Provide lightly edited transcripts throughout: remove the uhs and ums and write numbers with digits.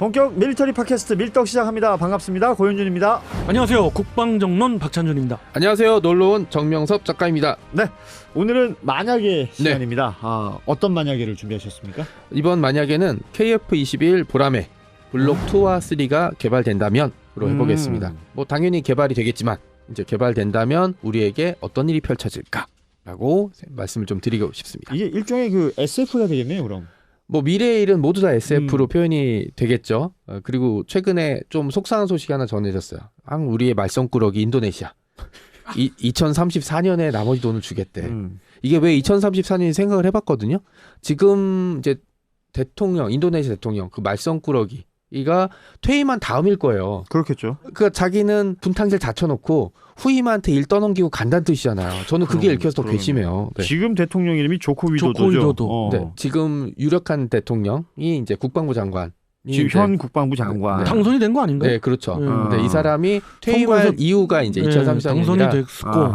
본격 밀리터리 팟캐스트 밀떡 시작합니다. 반갑습니다. 고현준입니다. 안녕하세요. 국방정론 박찬준입니다. 안녕하세요. 놀러온 정명섭 작가입니다. 네, 오늘은 만약에 시간입니다. 어떤 만약에를 준비하셨습니까? 이번 만약에는 KF-21 보라매 블록 2와 3가 개발된다면으로 해보겠습니다. 뭐 당연히 개발이 되겠지만 이제 개발된다면 우리에게 어떤 일이 펼쳐질까라고 말씀을 좀 드리고 싶습니다. 이게 일종의 그 SF가 되겠네요, 그럼. 뭐 미래의 일은 모두 다 SF로 표현이 되겠죠. 그리고 최근에 좀 속상한 소식이 하나 전해졌어요. 우리의 말썽꾸러기 인도네시아 2034년에 나머지 돈을 주겠대. 이게 왜 2034년인지 생각을 해봤거든요. 지금 이제 대통령, 인도네시아 대통령 그 말썽꾸러기가 퇴임한 다음일 거예요. 그렇겠죠. 그러니까 자기는 분탕질 다 쳐놓고 후임한테 일 떠넘기고 간다는 뜻이잖아요. 저는 그게 읽혀서 더 괘씸해요. 네. 지금 대통령 이름이 조코 위도도죠. 네, 지금 유력한 대통령이 이제 국방부 장관. 지금 현 국방부 장관. 네. 당선이 된 거 아닌가요? 네, 그렇죠. 네, 이 사람이 퇴임할 이유가 이제 2034년이라 당선이 됐고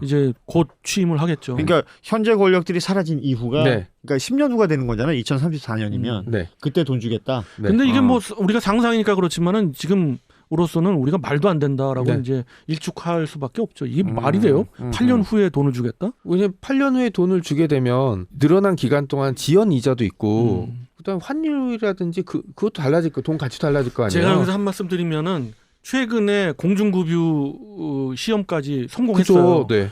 이제 곧 취임을 하겠죠. 그러니까 현재 권력들이 사라진 이후가 네. 그러니까 10년 후가 되는 거잖아요. 2034년이면 네. 그때 돈 주겠다. 네. 근데 이게 뭐 우리가 상상이니까 그렇지만은 지금으로서는 우리가 말도 안 된다라고 네. 이제 일축할 수밖에 없죠. 이게 말이 돼요? 8년 후에 돈을 주겠다? 왜냐면 8년 후에 돈을 주게 되면 늘어난 기간 동안 지연 이자도 있고 그다음 환율이라든지 그것도 달라질 거, 돈 가치 달라질 거 아니에요. 제가 여기서 한 말씀 드리면은 최근에 공중급유 시험까지 성공했어요. 그죠, 네.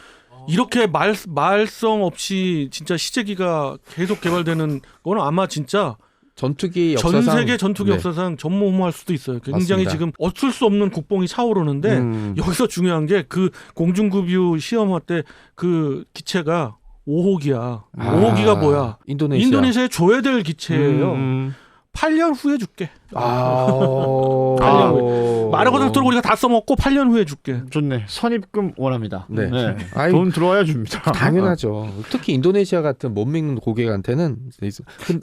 이렇게 말썽 없이 진짜 시제기가 계속 개발되는 거는 아마 진짜 전투기 역사상 전 세계 전투기 네. 역사상 전무후무할 수도 있어요. 굉장히 맞습니다. 지금 없을 수 없는 국뽕이 차오르는데 여기서 중요한 게 그 공중급유 시험할 때 그 기체가 5호기야. 5호기가 뭐야? 인도네시아에 줘야 될 기체예요. 8년 후에 줄게. 8년 후에. 말하고도록 우리가 다 써먹고 8년 후에 줄게. 좋네. 선입금 원합니다. 네. 돈 들어와야 줍니다. 당연하죠. 특히 인도네시아 같은 못 믿는 고객한테는.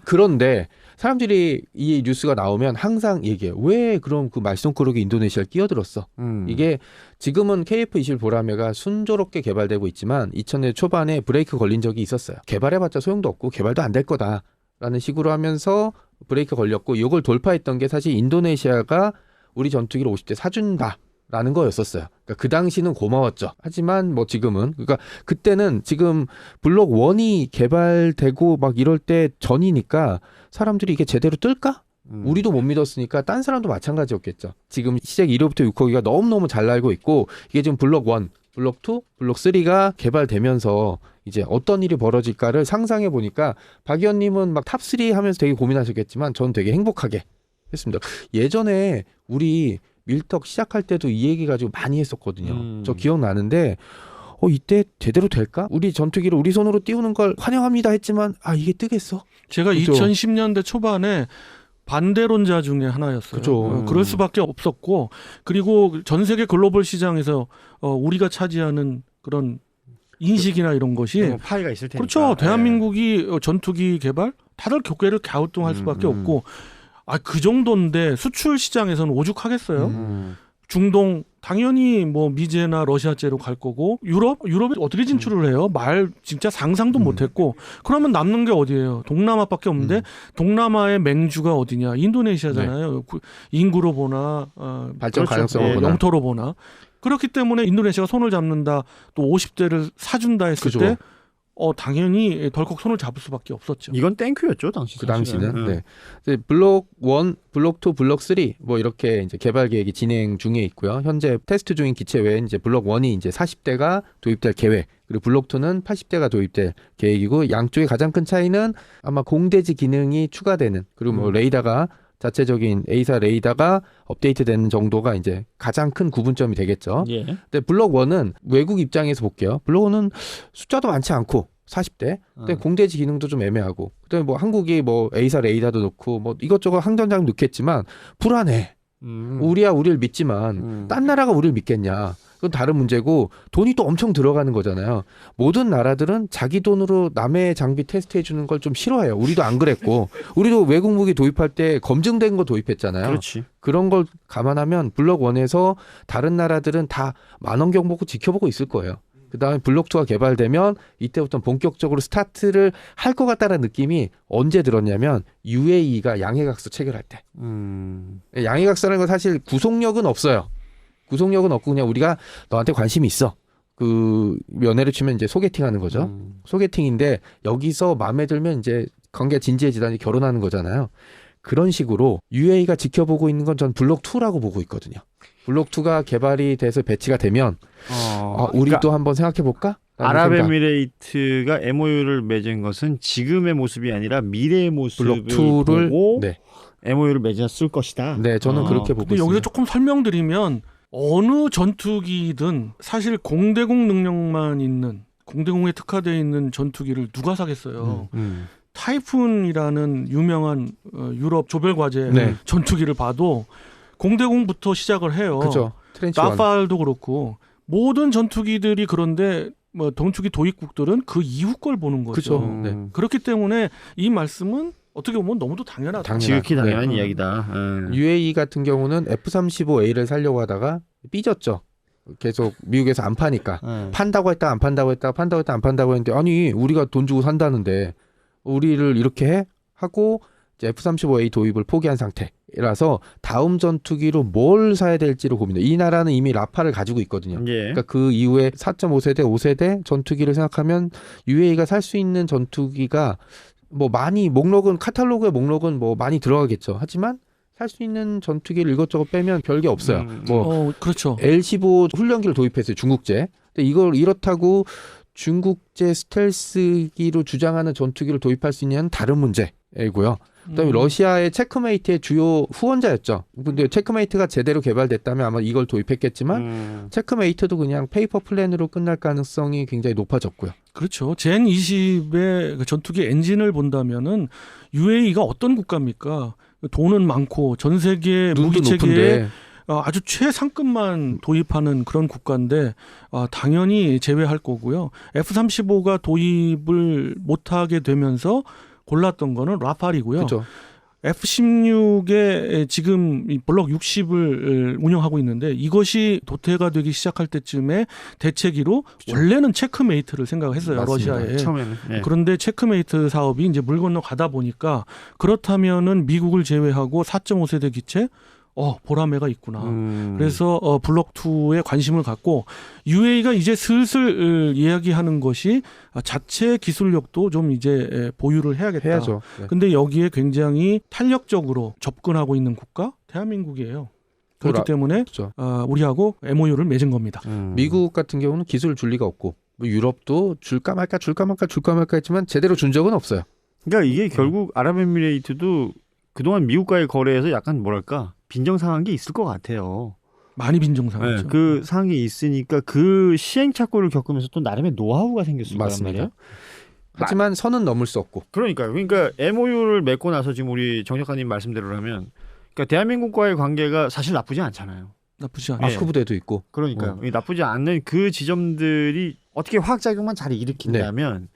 그런데 사람들이 이 뉴스가 나오면 항상 얘기해요. 왜 그럼 그 말썽꾸러기 인도네시아를 끼어들었어? 이게 지금은 KF-21 보라매가 순조롭게 개발되고 있지만 2000년 초반에 브레이크 걸린 적이 있었어요. 개발해봤자 소용도 없고 개발도 안 될 거다라는 식으로 하면서 브레이크 걸렸고 이걸 돌파했던 게 사실 인도네시아가 우리 전투기를 50대 사준다라는 거였었어요. 그러니까 그 당시는 고마웠죠. 하지만 뭐 지금은 그러니까 그때는 지금 블록 1이 개발되고 막 이럴 때 전이니까 사람들이 이게 제대로 뜰까? 우리도 못 믿었으니까 딴 사람도 마찬가지였겠죠. 지금 시작 1호부터 6호기가 너무너무 잘 날고 있고 이게 지금 블록 1, 블록 2, 블록 3가 개발되면서 이제 어떤 일이 벌어질까를 상상해 보니까 박 의원님은 막 탑3 하면서 되게 고민하셨겠지만 전 되게 행복하게 했습니다. 예전에 우리 밀떡 시작할 때도 이 얘기 가지고 많이 했었거든요. 저 기억나는데 이때 제대로 될까? 우리 전투기를 우리 손으로 띄우는 걸 환영합니다 했지만 이게 뜨겠어? 제가 그죠? 2010년대 초반에 반대론자 중에 하나였어요. 그죠. 그럴 수밖에 없었고 그리고 전 세계 글로벌 시장에서 우리가 차지하는 그런 인식이나 이런 것이 파이가 있을 테니까. 그렇죠. 대한민국이 전투기 개발 다들 고개를 갸우뚱할 수밖에 없고 그 정도인데 수출 시장에서는 오죽하겠어요. 중동 당연히 뭐 미제나 러시아제로 갈 거고 유럽이 어떻게 진출을 해요? 말 진짜 상상도 못했고 그러면 남는 게 어디예요? 동남아밖에 없는데 동남아의 맹주가 어디냐? 인도네시아잖아요. 네. 인구로 보나 발전 가능성으로 보나 영토로 보나 그렇기 때문에 인도네시아가 손을 잡는다 또 50대를 사준다 했을 그죠. 때 당연히 덜컥 손을 잡을 수밖에 없었죠. 이건 땡큐였죠, 당시. 그 당시는. 네. 이제 블록 1, 블록 2, 블록 3 뭐 이렇게 이제 개발 계획이 진행 중에 있고요. 현재 테스트 중인 기체 외에 이제 블록 1이 이제 40대가 도입될 계획, 그리고 블록 2는 80대가 도입될 계획이고 양쪽의 가장 큰 차이는 아마 공대지 기능이 추가되는 그리고 뭐 레이더가 자체적인 A사 레이더가 업데이트되는 정도가 이제 가장 큰 구분점이 되겠죠. 예. 근데 블록 1은 외국 입장에서 볼게요. 블록 1은 숫자도 많지 않고 40대. 근데 공대지 기능도 좀 애매하고. 그다음에 뭐 한국이 뭐 A사 레이더도 넣고 뭐 이것저것 항전장 넣겠지만 불안해. 우리야 우리를 믿지만 딴 나라가 우리를 믿겠냐. 그건 다른 문제고 돈이 또 엄청 들어가는 거잖아요. 모든 나라들은 자기 돈으로 남의 장비 테스트해 주는 걸 좀 싫어해요. 우리도 안 그랬고 우리도 외국 무기 도입할 때 검증된 거 도입했잖아요. 그렇지. 그런 걸 감안하면 블록 1에서 다른 나라들은 다 만원경 보고 지켜보고 있을 거예요. 그다음에 블록 2가 개발되면 이때부터 본격적으로 스타트를 할 것 같다는 느낌이 언제 들었냐면 UAE가 양해각서 체결할 때. 양해각서라는 건 사실 구속력은 없어요. 구속력은 없고 그냥 우리가 너한테 관심이 있어. 그 면회를 치면 이제 소개팅하는 거죠. 소개팅인데 여기서 마음에 들면 이제 관계가 진지해지다니 결혼하는 거잖아요. 그런 식으로 UAE가 지켜보고 있는 건 전 블록 2라고 보고 있거든요. 블록 2가 개발이 돼서 배치가 되면 우리도 그러니까 한번 생각해 볼까? 아랍에미레이트가 MOU를 맺은 것은 지금의 모습이 아니라 미래의 모습을 블록 2를 보고 네. MOU를 맺었을 것이다. 네, 저는 그렇게 보고 근데 있습니다. 여기서 조금 설명드리면 어느 전투기든 사실 공대공 능력만 있는 공대공에 특화되어 있는 전투기를 누가 사겠어요. 타이푼이라는 유명한 유럽 조별과제 네. 전투기를 봐도 공대공부터 시작을 해요. 그죠. 트렌치 원. 라팔도 그렇고 모든 전투기들이 그런데 뭐 전투기 도입국들은 그 이후 걸 보는 거죠. 그죠. 네. 그렇기 때문에 이 말씀은 어떻게 보면 너무도 당연하다. 지극히 당연한 네. 이야기다. UAE 같은 경우는 F-35A를 살려고 하다가 삐졌죠. 계속 미국에서 안 파니까. 판다고 했다 안 판다고 했다 판다고 했다 안 판다고 했는데 아니 우리가 돈 주고 산다는데 우리를 이렇게 해? 하고 이제 F-35A 도입을 포기한 상태라서 다음 전투기로 뭘 사야 될지를 고민해. 이 나라는 이미 라파를 가지고 있거든요. 예. 그러니까 그 이후에 4.5세대, 5세대 전투기를 생각하면 UAE가 살 수 있는 전투기가 뭐 많이 카탈로그의 목록은 뭐 많이 들어가겠죠. 하지만 살 수 있는 전투기를 이것저것 빼면 별게 없어요. 뭐 그렇죠. L-15 훈련기를 도입했어요. 중국제. 근데 이걸 이렇다고 중국제 스텔스기로 주장하는 전투기를 도입할 수 있냐는 다른 문제이고요. 그다음에 러시아의 체크메이트의 주요 후원자였죠. 근데 체크메이트가 제대로 개발됐다면 아마 이걸 도입했겠지만 체크메이트도 그냥 페이퍼 플랜으로 끝날 가능성이 굉장히 높아졌고요. 그렇죠. 젠 20의 전투기 엔진을 본다면은 UAE가 어떤 국가입니까? 돈은 많고 전 세계 무기 체계에 높은데. 아주 최상급만 도입하는 그런 국가인데 당연히 제외할 거고요. F-35가 도입을 못하게 되면서 골랐던 거는 라팔이고요. 그렇죠. F-16에 지금 이 블록 60을 운영하고 있는데 이것이 도태가 되기 시작할 때쯤에 대체기로 원래는 체크메이트를 생각했어요. 맞습니다. 러시아에. 처음에는. 예. 그런데 체크메이트 사업이 이제 물 건너 가다 보니까 그렇다면은 미국을 제외하고 4.5세대 기체 보라매가 있구나. 그래서 블록 2에 관심을 갖고 UAE가 이제 슬슬 이야기하는 것이 자체 기술력도 좀 이제 보유를 해야겠다. 해야죠. 네. 근데 여기에 굉장히 탄력적으로 접근하고 있는 국가 대한민국이에요. 그렇기 때문에 그렇죠. 우리하고 MOU를 맺은 겁니다. 미국 같은 경우는 기술을 줄 리가 없고 뭐 유럽도 줄까 말까 했지만 제대로 준 적은 없어요. 그러니까 이게 결국 아랍에미레이트도 그동안 미국과의 거래에서 약간 뭐랄까 빈정상한 게 있을 것 같아요. 많이 빈정상하죠. 네, 그 상황이 있으니까 그 시행착오를 겪으면서 또 나름의 노하우가 생겼을 거란 맞습니다. 말이에요. 하지만 선은 넘을 수 없고. 그러니까 MOU를 맺고 나서 지금 우리 정 작가님 말씀대로라면 그러니까 대한민국과의 관계가 사실 나쁘지 않잖아요. 나쁘지 않아요. 아크 부대도 있고. 그러니까요. 이 나쁘지 않는 그 지점들이 어떻게 화학작용만 잘 일으킨다면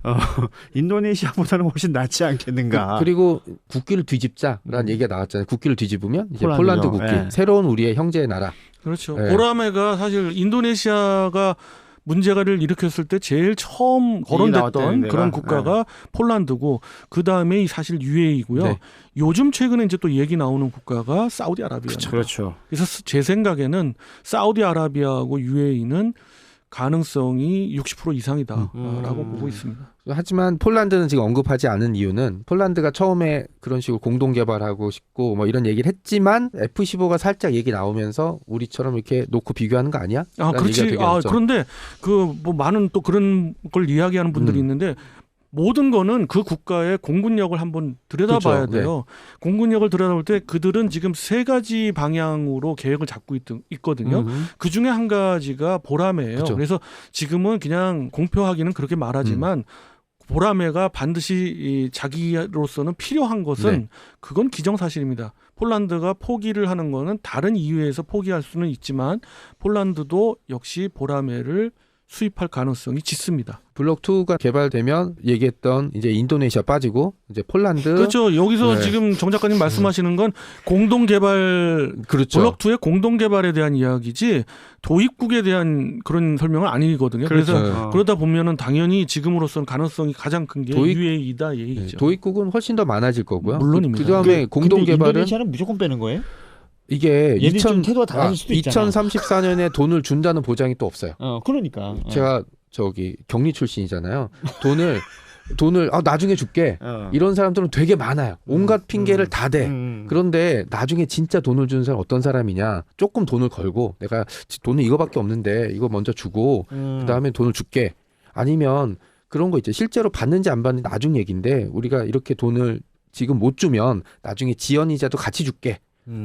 인도네시아보다는 훨씬 낫지 않겠는가. 그리고 국기를 뒤집자라는 얘기가 나왔잖아요. 국기를 뒤집으면 이제 폴란드죠. 폴란드 국기. 네. 새로운 우리의 형제 나라. 그렇죠. 네. 보라매가 사실 인도네시아가 문제가를 일으켰을 때 제일 처음 거론됐던 나왔다는 데가. 그런 국가가 폴란드고 그 다음에 사실 UAE고요. 네. 요즘 최근에 이제 또 얘기 나오는 국가가 사우디아라비아입니다. 그렇죠. 그래서 제 생각에는 사우디아라비아하고 UAE는 가능성이 60% 이상이다라고 보고 있습니다. 하지만 폴란드는 지금 언급하지 않은 이유는 폴란드가 처음에 그런 식으로 공동 개발하고 싶고 뭐 이런 얘기를 했지만 F-15가 살짝 얘기 나오면서 우리처럼 이렇게 놓고 비교하는 거 아니야? 그렇지. 그런데 그 뭐 많은 또 그런 걸 이야기하는 분들이 있는데 모든 거는 그 국가의 공군력을 한번 들여다봐야 그렇죠. 돼요. 공군력을 들여다볼 때 그들은 지금 세 가지 방향으로 계획을 잡고 있거든요. 그 중에 한 가지가 보라매예요. 그렇죠. 그래서 지금은 그냥 공표하기는 그렇게 말하지만 보라매가 반드시 자기로서는 필요한 것은 그건 기정사실입니다. 폴란드가 포기를 하는 거는 다른 이유에서 포기할 수는 있지만 폴란드도 역시 보라매를 수입할 가능성이 짙습니다. 블록 2가 개발되면 얘기했던 이제 인도네시아 빠지고 이제 폴란드 그렇죠. 여기서 네. 지금 정 작가님 말씀하시는 건 공동 개발 그렇죠. 블록 2의 공동 개발에 대한 이야기지 도입국에 대한 그런 설명은 아니거든요. 그래서 그렇죠. 그러다 보면은 당연히 지금으로서는 가능성이 가장 큰 게 도입- UAE다 네, 얘기죠. 도입국은 훨씬 더 많아질 거고요. 물론입니다. 그다음에 공동 근데 개발은 인도네시아는 무조건 빼는 거예요? 이게 얘는 좀 태도가 달라질 수도 있잖아. 2034년에 돈을 준다는 보장이 또 없어요. 그러니까. 제가 저기 경리 출신이잖아요. 돈을 나중에 줄게. 어. 이런 사람들은 되게 많아요. 온갖 핑계를 다 대. 그런데 나중에 진짜 돈을 주는 사람 어떤 사람이냐? 조금 돈을 걸고 내가 돈은 이거밖에 없는데 이거 먼저 주고 그다음에 돈을 줄게. 아니면 그런 거 있죠. 실제로 받는지 안 받는지 나중 얘기인데 우리가 이렇게 돈을 지금 못 주면 나중에 지연이자도 같이 줄게.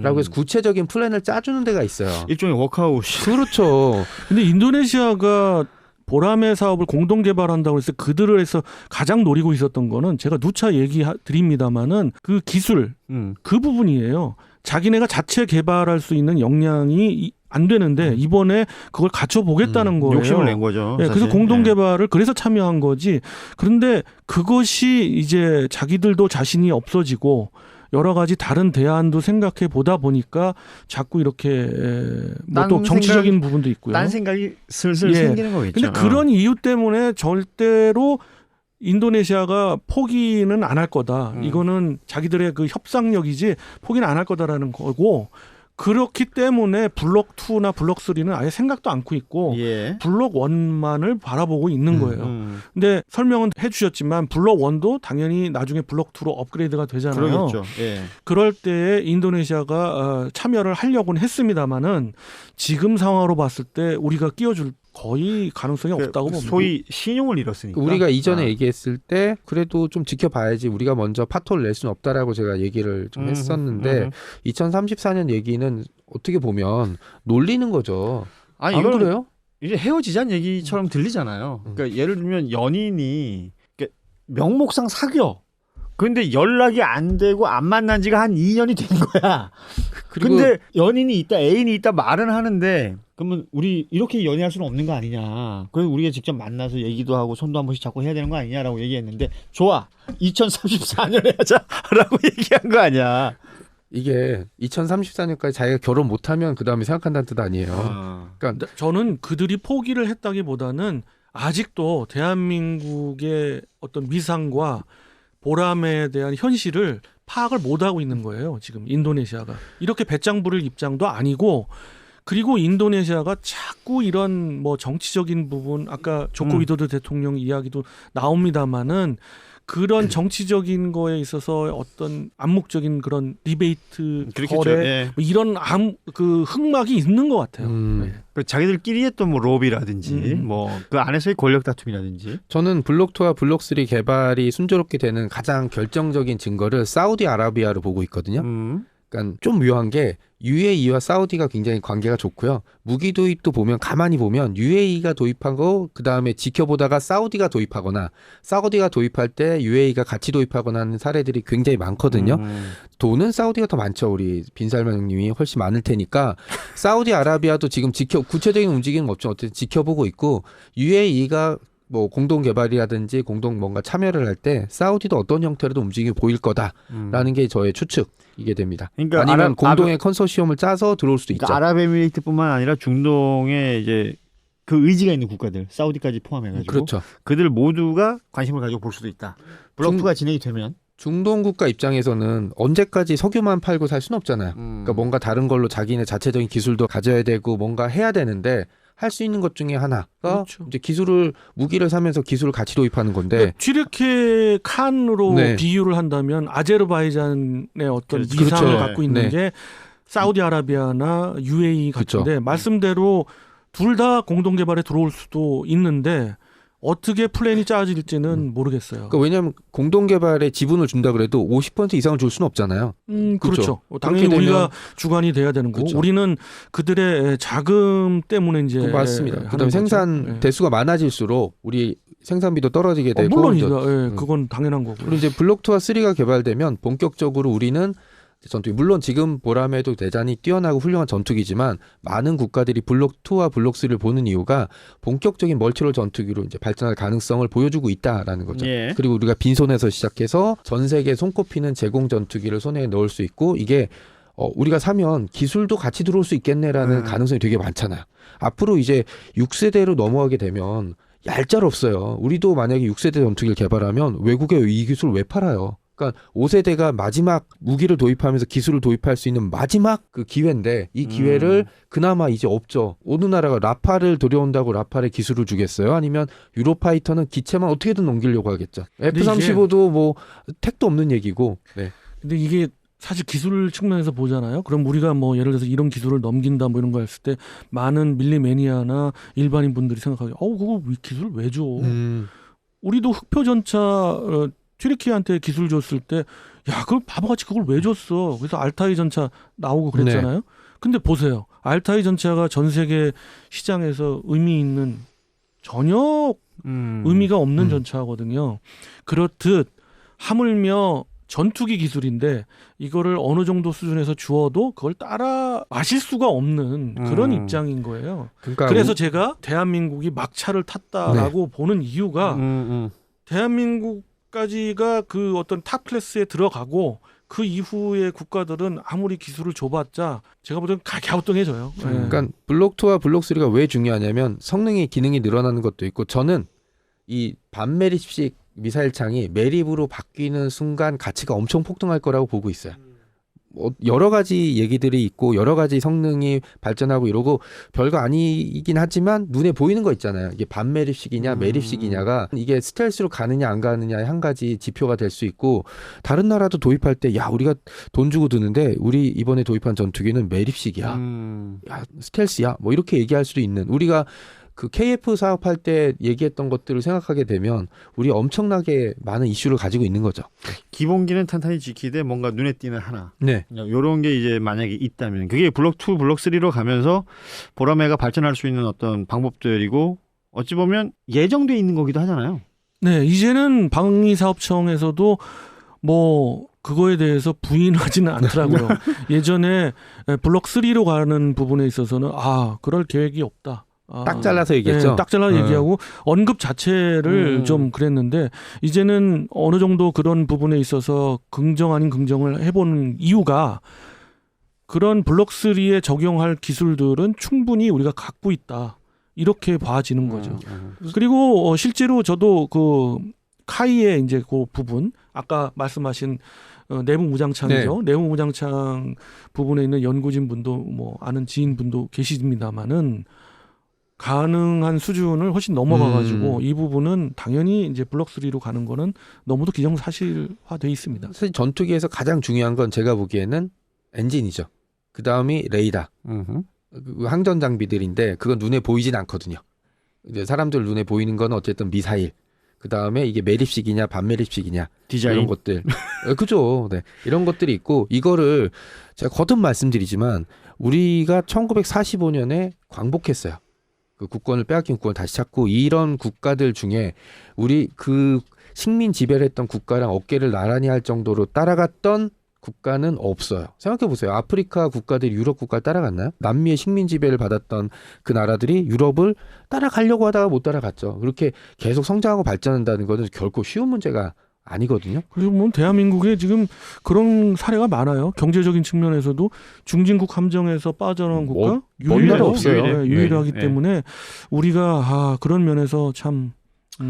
라고 해서 구체적인 플랜을 짜주는 데가 있어요. 일종의 워크아웃. 그렇죠. 근데 인도네시아가 보라매 사업을 공동 개발한다고 해서 그들을 해서 가장 노리고 있었던 거는 제가 누차 얘기 드립니다마는 그 기술 그 부분이에요. 자기네가 자체 개발할 수 있는 역량이 안 되는데 이번에 그걸 갖춰보겠다는 거예요. 욕심을 낸 거죠. 네, 그래서 공동 개발을 그래서 참여한 거지. 그런데 그것이 이제 자기들도 자신이 없어지고 여러 가지 다른 대안도 생각해 보다 보니까 자꾸 이렇게 뭐 또 정치적인 부분도 있고요. 딴 생각이 슬슬 생기는 거겠죠. 근데 그런 이유 때문에 절대로 인도네시아가 포기는 안 할 거다. 이거는 자기들의 그 협상력이지 포기는 안 할 거다라는 거고 그렇기 때문에 블록 2나 블록 3는 아예 생각도 않고 있고 블록 1만을 바라보고 있는 거예요. 근데 설명은 해주셨지만 블록 1도 당연히 나중에 블록 2로 업그레이드가 되잖아요. 그러겠죠. 그럴 때에 인도네시아가 참여를 하려고는 했습니다마는 지금 상황으로 봤을 때 우리가 끼워줄 거의 가능성이 없다고 봅니다. 소위 신용을 잃었으니까. 우리가 이전에 얘기했을 때 그래도 좀 지켜봐야지 우리가 먼저 파토를 낼 수는 없다라고 제가 얘기를 좀 했었는데 2034년 얘기는 어떻게 보면 놀리는 거죠. 아니, 안 그래요? 이제 헤어지자는 얘기처럼 들리잖아요. 그러니까 예를 들면 연인이 명목상 사귀어. 근데 연락이 안 되고 안 만난 지가 한 2년이 된 거야. 근데 연인이 있다, 애인이 있다 말은 하는데 그러면 우리 이렇게 연애할 수는 없는 거 아니냐. 그래서 우리가 직접 만나서 얘기도 하고 손도 한 번씩 잡고 해야 되는 거 아니냐라고 얘기했는데 좋아. 2034년에 하자라고 얘기한 거 아니야. 이게 2034년까지 자기가 결혼 못하면 그 다음에 생각한다는 뜻 아니에요. 그러니까 저는 그들이 포기를 했다기보다는 아직도 대한민국의 어떤 미상과 보람에 대한 현실을 파악을 못하고 있는 거예요. 지금 인도네시아가. 이렇게 배짱 부릴 입장도 아니고 그리고 인도네시아가 자꾸 이런 뭐 정치적인 부분 아까 조코 위도도 대통령 이야기도 나옵니다마는 그런 정치적인 거에 있어서 어떤 암묵적인 그런 디베이트 거래 뭐 이런 그 흑막이 있는 것 같아요. 네. 자기들끼리 했던 뭐 로비라든지 뭐 그 안에서의 권력 다툼이라든지. 저는 블록 2와 블록 3 개발이 순조롭게 되는 가장 결정적인 증거를 사우디아라비아로 보고 있거든요. 그러니까 좀 묘한 게 UAE와 사우디가 굉장히 관계가 좋고요. 무기 도입도 보면 가만히 보면 UAE가 도입한 거 그다음에 지켜보다가 사우디가 도입하거나 사우디가 도입할 때 UAE가 같이 도입하거나 하는 사례들이 굉장히 많거든요. 돈은 사우디가 더 많죠. 우리 빈살만 형님이 훨씬 많을 테니까 사우디아라비아도 지금 구체적인 움직임은 없지만 어쨌든 지켜보고 있고 UAE가 뭐 공동 개발이라든지 공동 뭔가 참여를 할 때 사우디도 어떤 형태로도 움직임이 보일 거다라는 게 저의 추측이게 됩니다. 그러니까 아니면 공동의 컨소시엄을 짜서 들어올 수도 있죠. 아랍에미리트뿐만 아니라 중동에 이제 그 의지가 있는 국가들, 사우디까지 포함해가지고 그렇죠. 그들 모두가 관심을 가지고 볼 수도 있다. 블록 2가 진행이 되면 중동 국가 입장에서는 언제까지 석유만 팔고 살 수는 없잖아요. 그러니까 뭔가 다른 걸로 자기네 자체적인 기술도 가져야 되고 뭔가 해야 되는데. 할 수 있는 것 중에 하나가 그렇죠. 이제 무기를 사면서 기술을 같이 도입하는 건데 쥐르케 칸으로 비유를 한다면 아제르바이잔의 어떤 위상을 갖고 있는 게 사우디아라비아나 UAE 같은데 말씀대로 둘 다 공동 개발에 들어올 수도 있는데 어떻게 플랜이 짜질지는 모르겠어요. 그러니까 왜냐하면 공동 개발에 지분을 준다 그래도 50% 이상을 줄 수는 없잖아요. 그렇죠. 당연히 우리가 주관이 돼야 되는 거고 그렇죠. 우리는 그들의 자금 때문에 이제 맞습니다. 그다음에 생산 대수가 많아질수록 우리 생산비도 떨어지게 되고 물론이죠. 그건 당연한 거고. 그리고 이제 블록 2와 3가 개발되면 본격적으로 우리는 전투기. 물론 지금 보람에도 대단히 뛰어나고 훌륭한 전투기지만 많은 국가들이 블록 2와 블록 3를 보는 이유가 본격적인 멀티롤 전투기로 이제 발전할 가능성을 보여주고 있다라는 거죠. 예. 그리고 우리가 빈손에서 시작해서 전 세계 손꼽히는 제공 전투기를 손에 넣을 수 있고 이게 우리가 사면 기술도 같이 들어올 수 있겠네라는 가능성이 되게 많잖아요. 앞으로 이제 6세대로 넘어가게 되면 얄짤없어요. 우리도 만약에 6세대 전투기를 개발하면 외국에 이 기술을 왜 팔아요? 그러니까 5세대가 마지막 무기를 도입하면서 기술을 도입할 수 있는 마지막 그 기회인데 이 기회를 그나마 이제 없죠. 어느 나라가 라파를 들여온다고 라파의 기술을 주겠어요? 아니면 유로파이터는 기체만 어떻게든 넘기려고 하겠죠. F-35도 뭐 택도 없는 얘기고. 네. 근데 이게 사실 기술 측면에서 보잖아요. 그럼 우리가 뭐 예를 들어서 이런 기술을 넘긴다 뭐 이런 거 했을 때 많은 밀리 매니아나 일반인 분들이 생각하기 그거 기술을 왜 줘? 우리도 흑표 전차 튀르키예한테 기술 줬을 때 그걸 바보같이 그걸 왜 줬어? 그래서 알타이 전차 나오고 그랬잖아요. 근데 보세요. 알타이 전차가 전 세계 시장에서 의미 있는 전혀 의미가 없는 전차거든요. 그렇듯 하물며 전투기 기술인데 이거를 어느 정도 수준에서 주어도 그걸 따라 마실 수가 없는 그런 입장인 거예요. 그러니까 그래서 제가 대한민국이 막차를 탔다라고 보는 이유가 대한민국까지가 그 어떤 탑 클래스에 들어가고 그 이후의 국가들은 아무리 기술을 줘봤자 제가 보기엔 갸우뚱해져요. 그러니까 블록 2와 블록 3가 왜 중요하냐면 성능이 기능이 늘어나는 것도 있고 저는 이 반매립식 미사일 창이 매립으로 바뀌는 순간 가치가 엄청 폭등할 거라고 보고 있어요. 여러 가지 얘기들이 있고 여러 가지 성능이 발전하고 이러고 별거 아니긴 하지만 눈에 보이는 거 있잖아요. 이게 반매립식이냐 매립식이냐가 이게 스텔스로 가느냐 안 가느냐의 한 가지 지표가 될 수 있고 다른 나라도 도입할 때 우리가 돈 주고 드는데 우리 이번에 도입한 전투기는 매립식이야. 스텔스야. 뭐 이렇게 얘기할 수도 있는 우리가 그 KF 사업할 때 얘기했던 것들을 생각하게 되면 우리 엄청나게 많은 이슈를 가지고 있는 거죠. 기본기는 탄탄히 지키되 뭔가 눈에 띄는 하나. 네. 이런 게 이제 만약에 있다면 그게 블록 2, 블록 3로 가면서 보라매가 발전할 수 있는 어떤 방법들이고 어찌 보면 예정돼 있는 거기도 하잖아요. 네, 이제는 방위사업청에서도 뭐 그거에 대해서 부인하지는 않더라고요. 예전에 블록 3로 가는 부분에 있어서는 그럴 계획이 없다. 딱 잘라서 얘기했죠. 네, 딱 잘라서 얘기하고 언급 자체를 좀 그랬는데 이제는 어느 정도 그런 부분에 있어서 긍정 아닌 긍정을 해보는 이유가 그런 블록 3에 적용할 기술들은 충분히 우리가 갖고 있다. 이렇게 봐지는 거죠. 그리고 실제로 저도 그 카이의 이제 그 부분 아까 말씀하신 내부 무장창이죠. 네. 내부 무장창 부분에 있는 연구진 분도 뭐 아는 지인 분도 계십니다만은 가능한 수준을 훨씬 넘어가가지고 이 부분은 당연히 이제 블록 3로 가는 거는 너무도 기정사실화돼 있습니다. 사실 전투기에서 가장 중요한 건 제가 보기에는 엔진이죠. 그 다음이 레이더, 그 항전 장비들인데 그건 눈에 보이진 않거든요. 이제 사람들 눈에 보이는 건 어쨌든 미사일. 그 다음에 이게 매립식이냐 반매립식이냐 디자인 이런 것들, 그죠? 네, 이런 것들이 있고 이거를 제가 거듭 말씀드리지만 우리가 1945년에 광복했어요. 그 국권을 빼앗긴 국권을 다시 찾고 이런 국가들 중에 우리 그 식민 지배를 했던 국가랑 어깨를 나란히 할 정도로 따라갔던 국가는 없어요. 생각해 보세요. 아프리카 국가들이 유럽 국가를 따라갔나요? 남미의 식민 지배를 받았던 그 나라들이 유럽을 따라가려고 하다가 못 따라갔죠. 그렇게 계속 성장하고 발전한다는 것은 결코 쉬운 문제가 아니거든요. 그리고 뭐 대한민국에 지금 그런 사례가 많아요. 경제적인 측면에서도 중진국 함정에서 빠져나온 국가 유일해요. 없어요. 네, 유일하기 네. 때문에 우리가 그런 면에서 참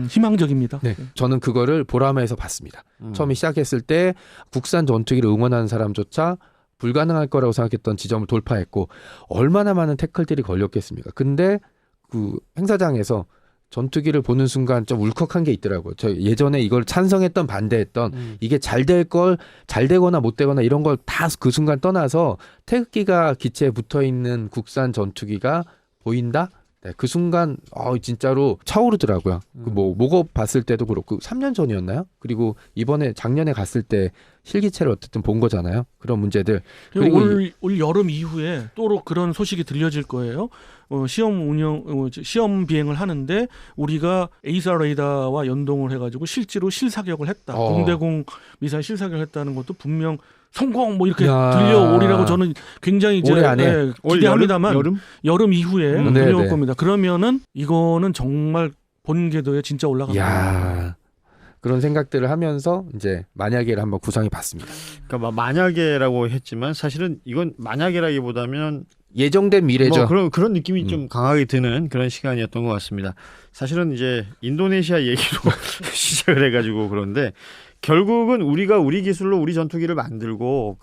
희망적입니다. 네, 저는 그거를 보라매에서 봤습니다. 처음에 시작했을 때 국산 전투기를 응원하는 사람조차 불가능할 거라고 생각했던 지점을 돌파했고 얼마나 많은 태클들이 걸렸겠습니까? 근데 그 행사장에서 전투기를 보는 순간 좀 울컥한 게 있더라고요. 저 예전에 이걸 찬성했던 반대했던 이게 잘 되거나 못 되거나 이런 걸 다 그 순간 떠나서 태극기가 기체에 붙어 있는 국산 전투기가 보인다? 네, 그 순간 진짜로 차오르더라고요. 그 뭐 목업 봤을 때도 그렇고 3년 전이었나요? 그리고 이번에 작년에 갔을 때 실기체를 어쨌든 본 거잖아요. 그런 문제들. 그리고 그리고 올 여름 이후에 또 그런 소식이 들려질 거예요. 시험 비행을 하는데 우리가 에이사 레이더와 연동을 해가지고 실제로 실사격을 했다. 공대공 미사일 실사격을 했다는 것도 분명 성공 뭐 이렇게 야. 들려오리라고 저는 굉장히 이제 올해 안에? 기대합니다만 여름? 이후에 네, 들려올 네. 겁니다. 그러면은 이거는 정말 본 궤도에 진짜 올라갑니다. 야. 그런 생각들을 하면서 이제 만약에를 한번 구상해 봤습니다. 그러니까 만약에라고 했지만 사실은 이건 만약에라기보다는 예정된 미래죠. 뭐 그런 느낌이 좀 강하게 드는 그런 시간이었던 것 같습니다. 사실은 이제 인도네시아 얘기로 시작을 해가지고 그런데 결국은 우리가 우리 기술로 우리 전투기를 만들고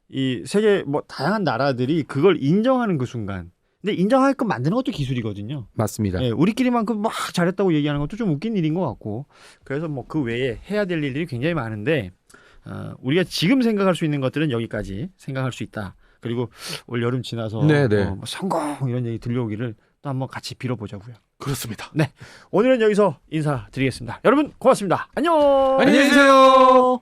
이 세계 뭐 다양한 나라들이 그걸 인정하는 그 순간. 근데 인정할 건 만드는 것도 기술이거든요. 맞습니다. 예, 우리끼리만큼 막 잘했다고 얘기하는 것도 좀 웃긴 일인 것 같고 그래서 뭐 그 외에 해야 될 일들이 굉장히 많은데 우리가 지금 생각할 수 있는 것들은 여기까지 생각할 수 있다. 그리고 올 여름 지나서 뭐 성공 이런 얘기 들려오기를 또 한번 같이 빌어보자고요. 그렇습니다. 네, 오늘은 여기서 인사드리겠습니다. 여러분 고맙습니다. 안녕. 안녕히 계세요.